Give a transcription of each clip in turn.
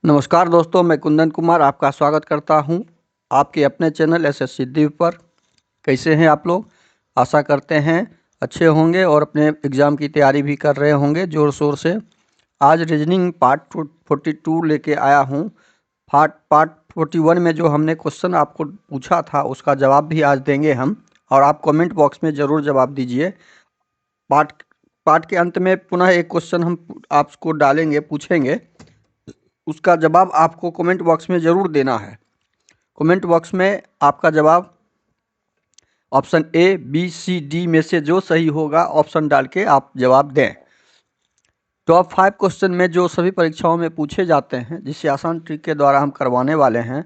नमस्कार दोस्तों, मैं कुंदन कुमार आपका स्वागत करता हूं आपके अपने चैनल एसएससी दिव्य पर। कैसे हैं आप लोग? आशा करते हैं अच्छे होंगे और अपने एग्ज़ाम की तैयारी भी कर रहे होंगे ज़ोर शोर से। आज रीजनिंग पार्ट 42 लेके आया हूं। पार्ट 41 में जो हमने क्वेश्चन आपको पूछा था उसका जवाब भी आज देंगे हम, और आप कमेंट बॉक्स में ज़रूर जवाब दीजिए। पार्ट पार्ट के अंत में पुनः एक क्वेश्चन हम आपको डालेंगे, पूछेंगे, उसका जवाब आपको कमेंट बॉक्स में ज़रूर देना है। कमेंट बॉक्स में आपका जवाब option A, B, C, D में से जो सही होगा ऑप्शन डाल के आप जवाब दें। टॉप 5 क्वेश्चन में जो सभी परीक्षाओं में पूछे जाते हैं, जिसे आसान ट्रिक के द्वारा हम करवाने वाले हैं।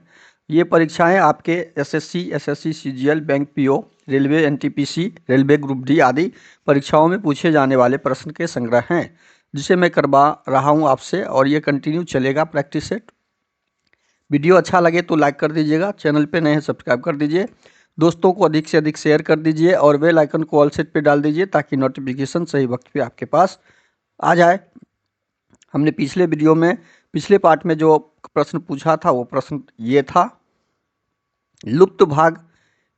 ये परीक्षाएं आपके SSC, CGL, bank PO, railway, NTPC, railway group D आदि परीक्षाओं में पूछे जाने वाले प्रश्न के संग्रह हैं, जिसे मैं करवा रहा हूं आपसे, और ये कंटिन्यू चलेगा प्रैक्टिस सेट। वीडियो अच्छा लगे तो लाइक कर दीजिएगा, चैनल पे नए हैं सब्सक्राइब कर दीजिए, दोस्तों को अधिक से अधिक शेयर कर दीजिए और बेल आइकन को ऑल सेट पे डाल दीजिए ताकि नोटिफिकेशन सही वक्त पे आपके पास आ जाए। हमने पिछले वीडियो में, पिछले पार्ट में जो प्रश्न पूछा था वो प्रश्न ये था, लुप्त भाग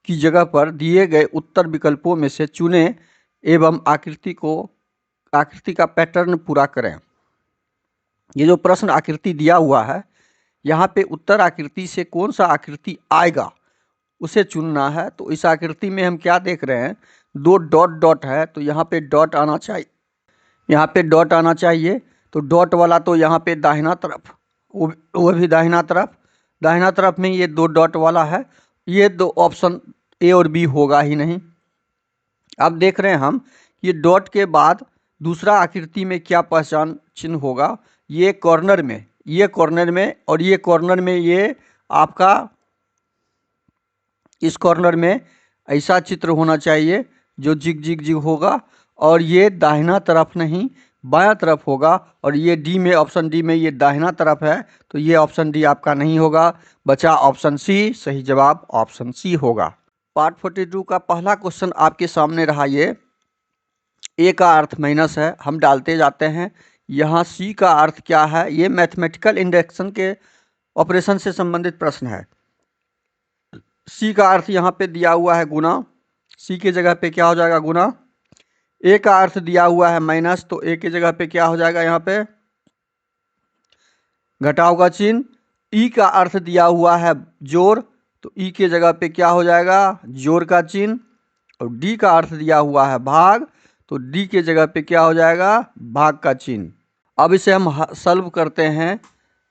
की जगह पर दिए गए उत्तर विकल्पों में से चुने एवं आकृति का पैटर्न पूरा करें। ये जो प्रश्न आकृति दिया हुआ है, यहाँ पे उत्तर आकृति से कौन सा आकृति आएगा उसे चुनना है। तो इस आकृति में हम क्या देख रहे हैं, दो डॉट डॉट है, तो यहाँ पे डॉट आना चाहिए, यहाँ पे डॉट आना चाहिए। तो डॉट वाला तो यहाँ पे दाहिना तरफ, वो भी दाहिना तरफ में ये दो डॉट वाला है। ये दो ऑप्शन ए और बी होगा ही नहीं। अब देख रहे हैं हम, ये डॉट के बाद दूसरा आकृति में क्या पहचान चिन्ह होगा, ये कॉर्नर में, ये कॉर्नर में, और ये कॉर्नर में, ये आपका इस कॉर्नर में ऐसा चित्र होना चाहिए जो जिग जिग जिग होगा, और ये दाहिना तरफ नहीं बायां तरफ होगा। और ये डी में, ऑप्शन डी में ये दाहिना तरफ है, तो ये ऑप्शन डी आपका नहीं होगा, बचा ऑप्शन सी। सही जवाब ऑप्शन सी होगा। पार्ट 42 का पहला क्वेश्चन आपके सामने रहा। ये ए का अर्थ माइनस है, हम डालते जाते हैं। यहाँ सी का अर्थ क्या है, ये मैथमेटिकल इंडक्शन के ऑपरेशन से संबंधित प्रश्न है। सी का अर्थ यहाँ पे दिया हुआ है गुना, सी की जगह पे क्या हो जाएगा, गुना। ए का अर्थ दिया हुआ है माइनस, तो ए की जगह पे क्या हो जाएगा, यहाँ पे घटाव का चिन्ह। ई का अर्थ दिया हुआ है जोड़, तो ई की जगह पे क्या हो जाएगा, जोड़ का चिन्ह। और डी का अर्थ दिया हुआ है भाग, तो डी के जगह पे क्या हो जाएगा, भाग का चिन्ह। अब इसे हम सॉल्व करते हैं।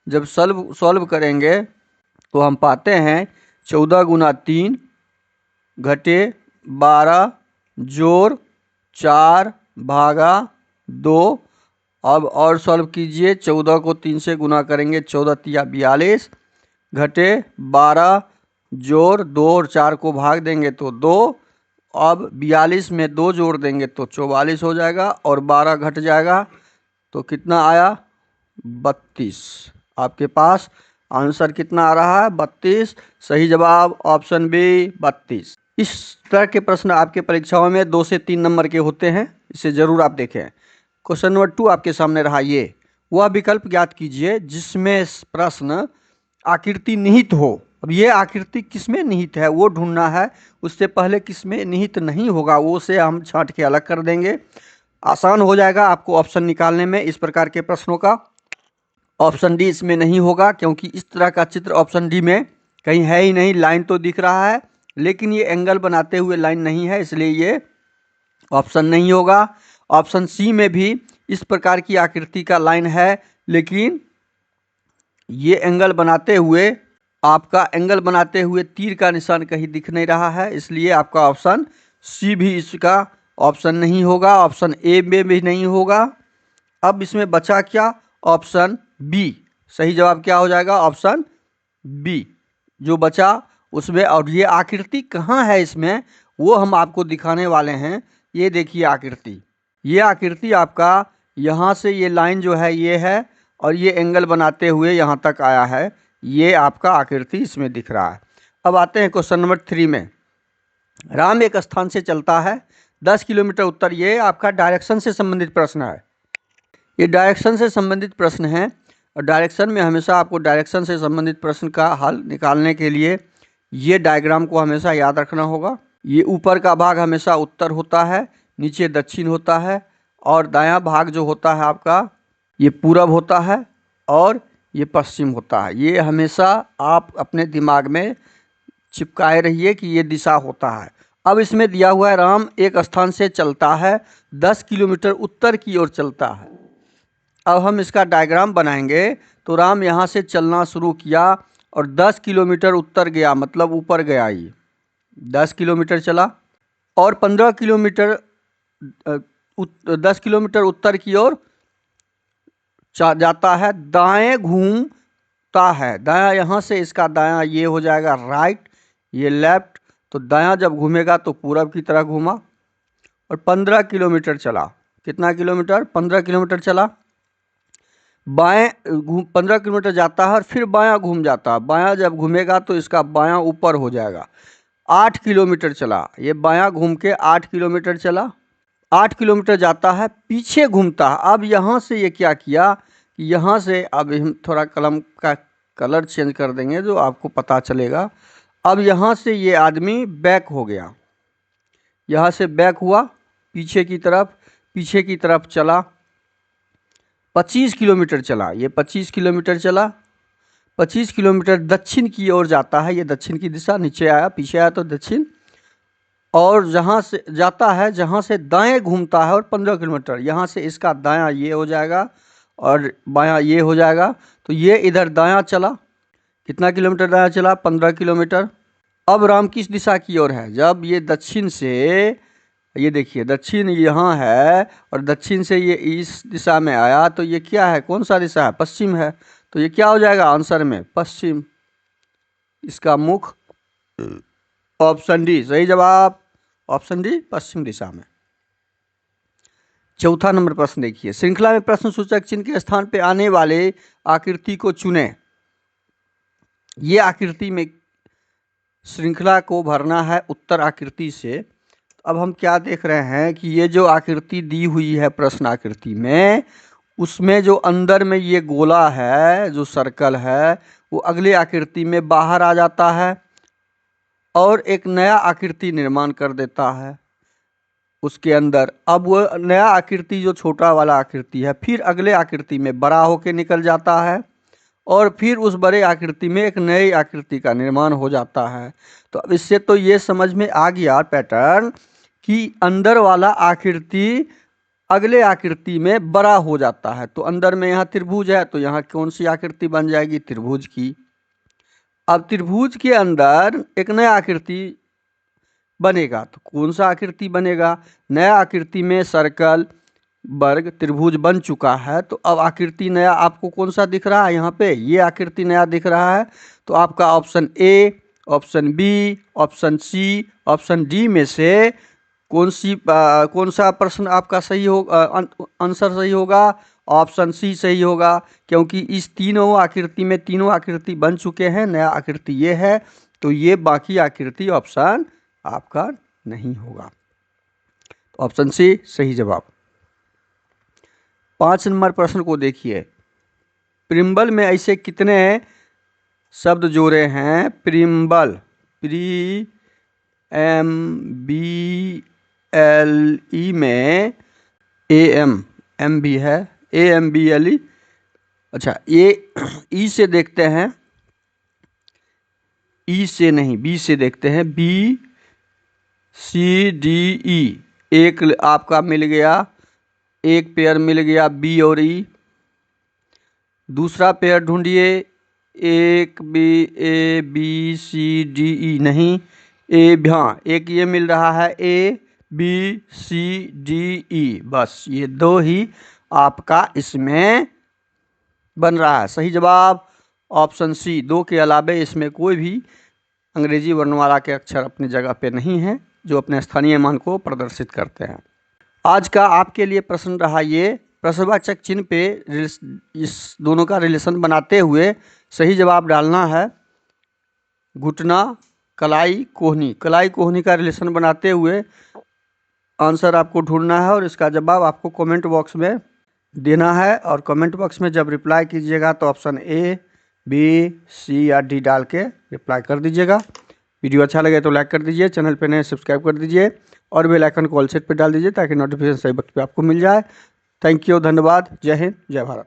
जब सॉल्व करेंगे तो हम पाते हैं 14 गुना 3 घटे 12 जोड़ 4 भागा 2। अब और सॉल्व कीजिए, 14 को 3 से गुना करेंगे, 14 तिया 42 घटे 12 जोड़ 2 और 4 को भाग देंगे तो 2। अब 42 में 2 जोड़ देंगे तो 44 हो जाएगा, और 12 घट जाएगा तो कितना आया, 32। आपके पास आंसर कितना आ रहा है, 32। सही जवाब ऑप्शन बी 32। इस तरह के प्रश्न आपके परीक्षाओं में 2 से 3 नंबर के होते हैं, इसे जरूर आप देखें। क्वेश्चन नंबर 2 आपके सामने रहा, ये वह विकल्प ज्ञात कीजिए जिसमें प्रश्न आकृति निहित हो। अब ये आकृति किसमें निहित है वो ढूंढना है, उससे पहले किसमें निहित नहीं होगा वो से हम छांट के अलग कर देंगे। आसान हो जाएगा आपको ऑप्शन निकालने में इस प्रकार के प्रश्नों का। ऑप्शन डी इसमें नहीं होगा, क्योंकि इस तरह का चित्र ऑप्शन डी में कहीं है ही नहीं। लाइन तो दिख रहा है लेकिन ये एंगल बनाते हुए लाइन नहीं है, इसलिए ये ऑप्शन नहीं होगा। ऑप्शन सी में भी इस प्रकार की आकृति का लाइन है, लेकिन ये एंगल बनाते हुए, आपका एंगल बनाते हुए तीर का निशान कहीं दिख नहीं रहा है, इसलिए आपका ऑप्शन सी भी इसका ऑप्शन नहीं होगा। ऑप्शन ए में भी नहीं होगा। अब इसमें बचा क्या, ऑप्शन बी। सही जवाब क्या हो जाएगा, ऑप्शन बी जो बचा उसमें। और ये आकृति कहाँ है इसमें वो हम आपको दिखाने वाले हैं। ये देखिए आकृति, ये आकृति आपका यहाँ से ये लाइन जो है ये है, और ये एंगल बनाते हुए यहाँ तक आया है, ये आपका आकृति इसमें दिख रहा है। अब आते हैं क्वेश्चन नंबर 3 में। राम एक स्थान से चलता है 10 किलोमीटर उत्तर, ये आपका डायरेक्शन से संबंधित प्रश्न है। ये डायरेक्शन से संबंधित प्रश्न है। और डायरेक्शन में हमेशा आपको डायरेक्शन से संबंधित प्रश्न का हल निकालने के लिए ये डायग्राम को हमेशा याद रखना होगा। ये ऊपर का भाग हमेशा उत्तर होता है, नीचे दक्षिण होता है, और दायां भाग जो होता है आपका ये पूरब होता है और ये पश्चिम होता है। ये हमेशा आप अपने दिमाग में चिपकाए रहिए कि ये दिशा होता है। अब इसमें दिया हुआ है राम एक स्थान से चलता है 10 किलोमीटर उत्तर की ओर चलता है। अब हम इसका डायग्राम बनाएंगे। तो राम यहाँ से चलना शुरू किया और 10 किलोमीटर उत्तर गया, मतलब ऊपर गया। ये 10 किलोमीटर चला और 15 किलोमीटर 10 किलोमीटर उत्तर की ओर जाता है, दाएं घूमता है। दायां यहाँ से इसका दायां ये हो जाएगा राइट, ये लेफ्ट। तो दायां जब घूमेगा तो पूरब की तरह घूमा और 15 किलोमीटर चला। कितना किलोमीटर? 15 किलोमीटर चला। बाएं 15 किलोमीटर जाता है और फिर बायां घूम जाता है। बायां जब घूमेगा तो इसका बायां ऊपर हो जाएगा। 8 किलोमीटर चला, ये बायां घूम के 8 किलोमीटर चला। 8 किलोमीटर जाता है, पीछे घूमता है। अब यहाँ से ये क्या किया कि यहाँ से अब हम थोड़ा कलम का कलर चेंज कर देंगे जो आपको पता चलेगा। अब यहाँ से ये आदमी बैक हो गया, यहाँ से बैक हुआ पीछे की तरफ चला। 25 किलोमीटर चला, ये 25 किलोमीटर चला। 25 किलोमीटर दक्षिण की ओर जाता है, ये दक्षिण की दिशा, नीचे आया पीछे आया तो दक्षिण। और जहाँ से जाता है, जहाँ से दाएं घूमता है, और 15 किलोमीटर यहाँ से इसका दायां ये हो जाएगा और बायां ये हो जाएगा। तो ये इधर दायां चला। कितना किलोमीटर दायां चला? 15 किलोमीटर। अब राम किस दिशा की ओर है? जब ये दक्षिण से, ये देखिए दक्षिण यहाँ है और दक्षिण से ये इस दिशा में आया, तो ये क्या है? कौन सा दिशा है? पश्चिम है। तो ये क्या हो जाएगा आंसर में? पश्चिम। इसका मुख ऑप्शन डी सही जवाब। ऑप्शन डी पश्चिम दिशा में। चौथा नंबर प्रश्न देखिए, श्रृंखला में प्रश्न सूचक चिन्ह के स्थान पे आने वाले आकृति को चुने। ये आकृति में श्रृंखला को भरना है उत्तर आकृति से। अब हम क्या देख रहे हैं कि ये जो आकृति दी हुई है प्रश्न आकृति में, उसमें जो अंदर में ये गोला है, जो सर्कल है, वो अगले आकृति में बाहर आ जाता है और एक नया आकृति निर्माण कर देता है उसके अंदर। अब वो नया आकृति जो छोटा वाला आकृति है, फिर अगले आकृति में बड़ा होके निकल जाता है और फिर उस बड़े आकृति में एक नई आकृति का निर्माण हो जाता है। तो अब इससे तो ये समझ में आ गया पैटर्न कि अंदर वाला आकृति अगले आकृति में बड़ा हो जाता है। तो अंदर में यहाँ त्रिभुज है, तो यहाँ कौन सी आकृति बन जाएगी? त्रिभुज की। अब त्रिभुज के अंदर एक नया आकृति बनेगा, तो कौन सा आकृति बनेगा? नया आकृति में सर्कल, वर्ग, त्रिभुज बन चुका है। तो अब आकृति नया आपको कौन सा दिख रहा है? यहाँ पे ये आकृति नया दिख रहा है। तो आपका option A, option B, option C, option D में से कौन सा प्रश्न आपका सही होगा? आंसर सही होगा ऑप्शन सी सही होगा, क्योंकि इस तीनों आकृति में तीनों आकृति बन चुके हैं। नया आकृति ये है, तो ये बाकी आकृति ऑप्शन आपका नहीं होगा। तो ऑप्शन सी सही जवाब। 5 नंबर प्रश्न को देखिए, प्रिम्बल में ऐसे कितने शब्द जोड़े हैं? Preamble, pre M B L E में ए एम भी है, A M B L E. अच्छा, ये ई से देखते हैं, ई से नहीं बी से देखते हैं। बी सी डी ई, एक आपका मिल गया, एक पेयर मिल गया बी और ई। दूसरा पेयर ढूंढिए, एक B, A B C D E नहीं, ए, हाँ एक ये मिल रहा है, ए बी सी डी ई। बस ये दो ही आपका इसमें बन रहा है। सही जवाब ऑप्शन सी। दो के अलावे इसमें कोई भी अंग्रेजी वर्णमाला के अक्षर अपनी जगह पे नहीं है जो अपने स्थानीय मान को प्रदर्शित करते हैं। आज का आपके लिए प्रश्न रहा ये, प्रश्नवाचक चिन्ह पे इस दोनों का रिलेशन बनाते हुए सही जवाब डालना है। घुटना, कलाई, कोहनी, कलाई कोहनी का रिलेशन बनाते हुए आंसर आपको ढूंढना है और इसका जवाब आपको कमेंट बॉक्स में देना है और कमेंट बॉक्स में जब रिप्लाई कीजिएगा तो ऑप्शन ए, बी, सी या डी डाल के रिप्लाई कर दीजिएगा। वीडियो अच्छा लगे तो लाइक कर दीजिए, चैनल पे नए सब्सक्राइब कर दीजिए और बेल आइकन को ऑल सेट पे डाल दीजिए ताकि नोटिफिकेशन सही वक्त पे आपको मिल जाए। थैंक यू, धन्यवाद। जय हिंद, जय भारत।